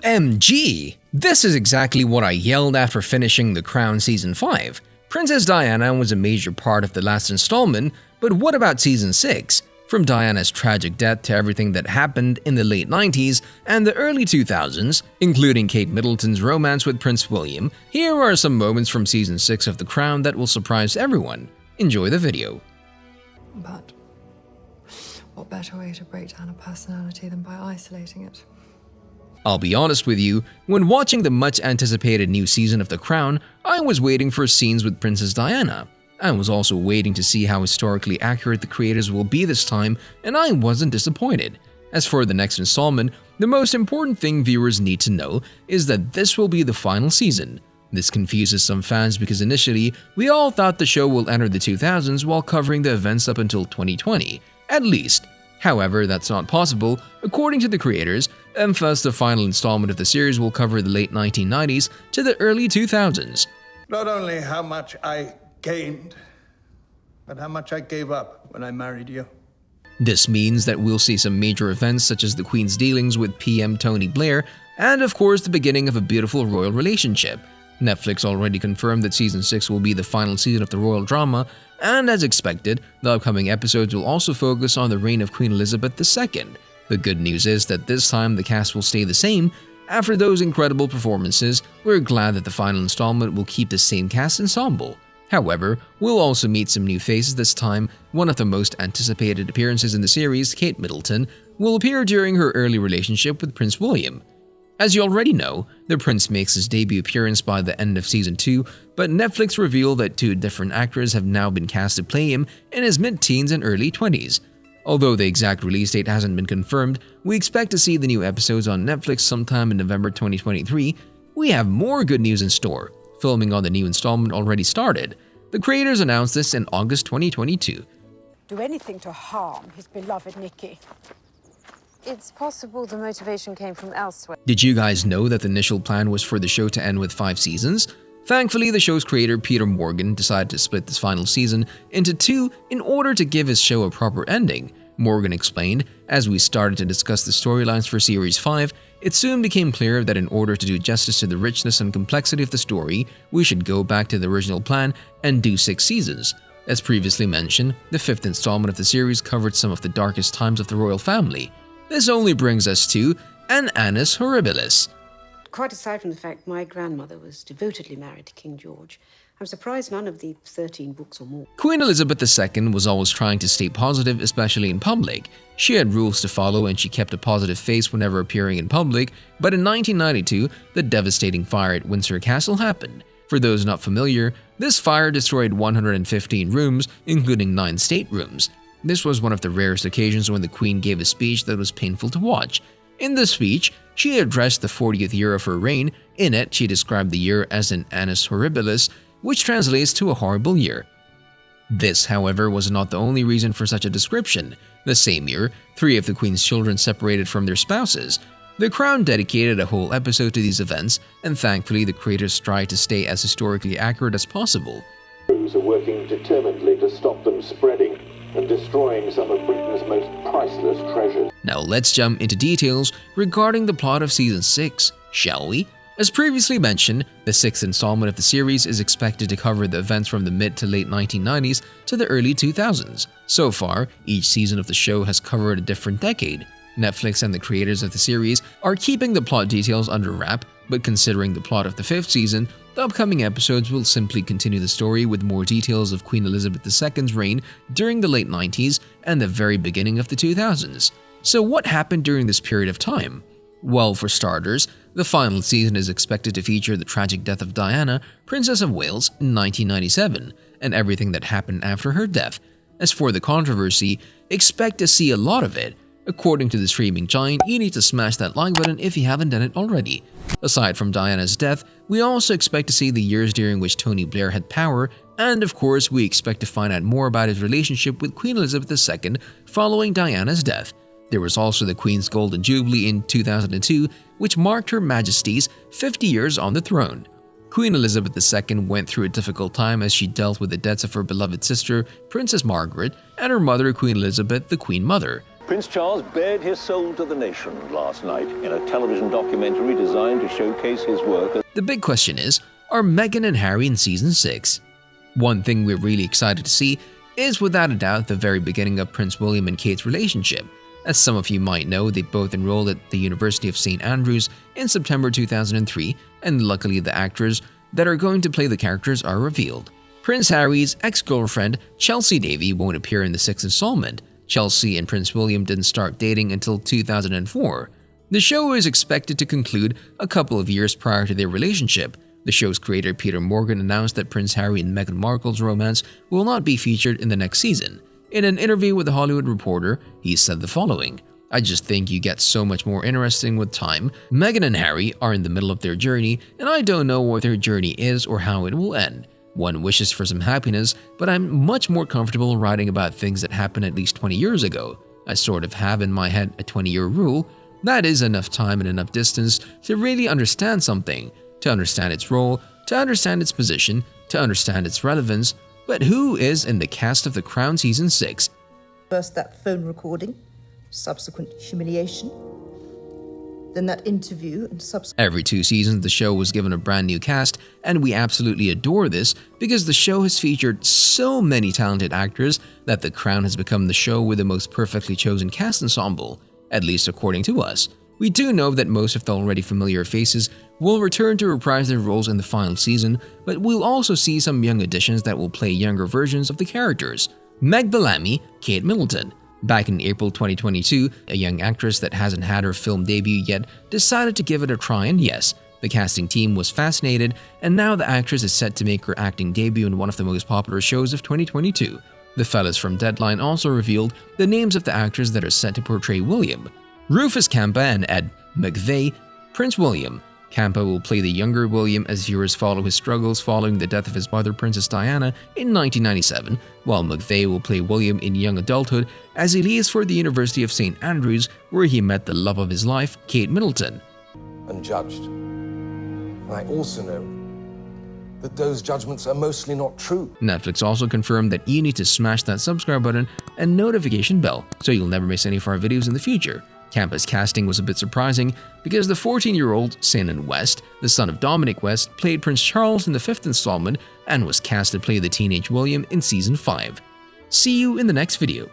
OMG! This is exactly what I yelled after finishing The Crown Season 5. Princess Diana was a major part of the last installment, but what about Season 6? From Diana's tragic death to everything that happened in the late 90s and the early 2000s, including Kate Middleton's romance with Prince William, here are some moments from Season 6 of The Crown that will surprise everyone. Enjoy the video. But what better way to break down a personality than by isolating it? I'll be honest with you, when watching the much-anticipated new season of The Crown, I was waiting for scenes with Princess Diana. I was also waiting to see how historically accurate the creators will be this time, and I wasn't disappointed. As for the next installment, the most important thing viewers need to know is that this will be the final season. This confuses some fans because initially, we all thought the show will enter the 2000s while covering the events up until 2020, at least. However, that's not possible. According to the creators, first the final installment of the series will cover the late 1990s to the early 2000s. Not only how much I gained, but how much I gave up when I married you. This means that we'll see some major events such as the Queen's dealings with PM Tony Blair, and of course the beginning of a beautiful royal relationship. Netflix already confirmed that Season 6 will be the final season of the royal drama, and as expected, the upcoming episodes will also focus on the reign of Queen Elizabeth II. The good news is that this time the cast will stay the same. After those incredible performances, we're glad that the final installment will keep the same cast ensemble. However, we'll also meet some new faces this time. One of the most anticipated appearances in the series, Kate Middleton, will appear during her early relationship with Prince William. As you already know, the prince makes his debut appearance by the end of Season 2, but Netflix revealed that two different actors have now been cast to play him in his mid-teens and early 20s. Although the exact release date hasn't been confirmed, we expect to see the new episodes on Netflix sometime in November 2023. We have more good news in store. Filming on the new installment already started. The creators announced this in August 2022. Do anything to harm his beloved Nikki. It's possible the motivation came from elsewhere. Did you guys know that the initial plan was for the show to end with 5 seasons? Thankfully, the show's creator Peter Morgan decided to split this final season into 2 in order to give his show a proper ending. Morgan explained, as we started to discuss the storylines for Series 5, it soon became clear that in order to do justice to the richness and complexity of the story, we should go back to the original plan and do 6 seasons. As previously mentioned, the 5th installment of the series covered some of the darkest times of the royal family. This only brings us to an annus horribilis. Quite aside from the fact my grandmother was devotedly married to King George, I'm surprised none of the 13 books or more. Queen Elizabeth II was always trying to stay positive, especially in public. She had rules to follow and she kept a positive face whenever appearing in public, but in 1992, the devastating fire at Windsor Castle happened. For those not familiar, this fire destroyed 115 rooms, including 9 staterooms. This was one of the rarest occasions when the Queen gave a speech that was painful to watch. In the speech, she addressed the 40th year of her reign. In it, she described the year as an annus horribilis, which translates to a horrible year. This, however, was not the only reason for such a description. The same year, 3 of the Queen's children separated from their spouses. The Crown dedicated a whole episode to these events, and thankfully the creators tried to stay as historically accurate as possible. Are working determinedly to stop them spreading and destroying some of Britain's most priceless treasures. Now let's jump into details regarding the plot of Season 6, shall we? As previously mentioned, the 6th installment of the series is expected to cover the events from the mid to late 1990s to the early 2000s. So far, each season of the show has covered a different decade. Netflix and the creators of the series are keeping the plot details under wrap, but considering the plot of the 5th season, the upcoming episodes will simply continue the story with more details of Queen Elizabeth II's reign during the late 90s and the very beginning of the 2000s. So what happened during this period of time? Well, for starters, the final season is expected to feature the tragic death of Diana, Princess of Wales, in 1997, and everything that happened after her death. As for the controversy, expect to see a lot of it. According to the streaming giant, you need to smash that like button if you haven't done it already. Aside from Diana's death, we also expect to see the years during which Tony Blair had power, and of course we expect to find out more about his relationship with Queen Elizabeth II following Diana's death. There was also the Queen's Golden Jubilee in 2002, which marked Her Majesty's 50 years on the throne. Queen Elizabeth II went through a difficult time as she dealt with the deaths of her beloved sister, Princess Margaret, and her mother, Queen Elizabeth, the Queen Mother. Prince Charles bared his soul to the nation last night in a television documentary designed to showcase his work. The big question is, are Meghan and Harry in Season 6? One thing we're really excited to see is without a doubt the very beginning of Prince William and Kate's relationship. As some of you might know, they both enrolled at the University of St. Andrews in September 2003, and luckily the actors that are going to play the characters are revealed. Prince Harry's ex-girlfriend, Chelsea Davy, won't appear in the 6th installment. Chelsea and Prince William didn't start dating until 2004. The show is expected to conclude a couple of years prior to their relationship. The show's creator Peter Morgan announced that Prince Harry and Meghan Markle's romance will not be featured in the next season. In an interview with The Hollywood Reporter, he said the following: "I just think you get so much more interesting with time. Meghan and Harry are in the middle of their journey, and I don't know what their journey is or how it will end. One wishes for some happiness, but I'm much more comfortable writing about things that happened at least 20 years ago. I sort of have in my head a 20-year rule. That is enough time and enough distance to really understand something, to understand its role, to understand its position, to understand its relevance. But who is in the cast of The Crown Season 6? First that phone recording, subsequent humiliation, then that interview and subsequent... Every 2 seasons, the show was given a brand new cast, and we absolutely adore this because the show has featured so many talented actors that The Crown has become the show with the most perfectly chosen cast ensemble, at least according to us. We do know that most of the already familiar faces will return to reprise their roles in the final season, but we'll also see some young additions that will play younger versions of the characters. Meg Bellamy, Kate Middleton. Back in April 2022, a young actress that hasn't had her film debut yet decided to give it a try, and yes, the casting team was fascinated, and now the actress is set to make her acting debut in one of the most popular shows of 2022. The fellas from Deadline also revealed the names of the actors that are set to portray William: Rufus Campa and Ed McVeigh. Prince William. Campa will play the younger William as viewers follow his struggles following the death of his mother, Princess Diana, in 1997, while McVeigh will play William in young adulthood as he leaves for the University of St. Andrews, where he met the love of his life, Kate Middleton. And judged. And I also know that those judgments are mostly not true. Netflix also confirmed that you need to smash that subscribe button and notification bell so you'll never miss any of our videos in the future. Campa's casting was a bit surprising because the 14-year-old Shannon West, the son of Dominic West, played Prince Charles in the 5th installment and was cast to play the teenage William in Season 5. See you in the next video.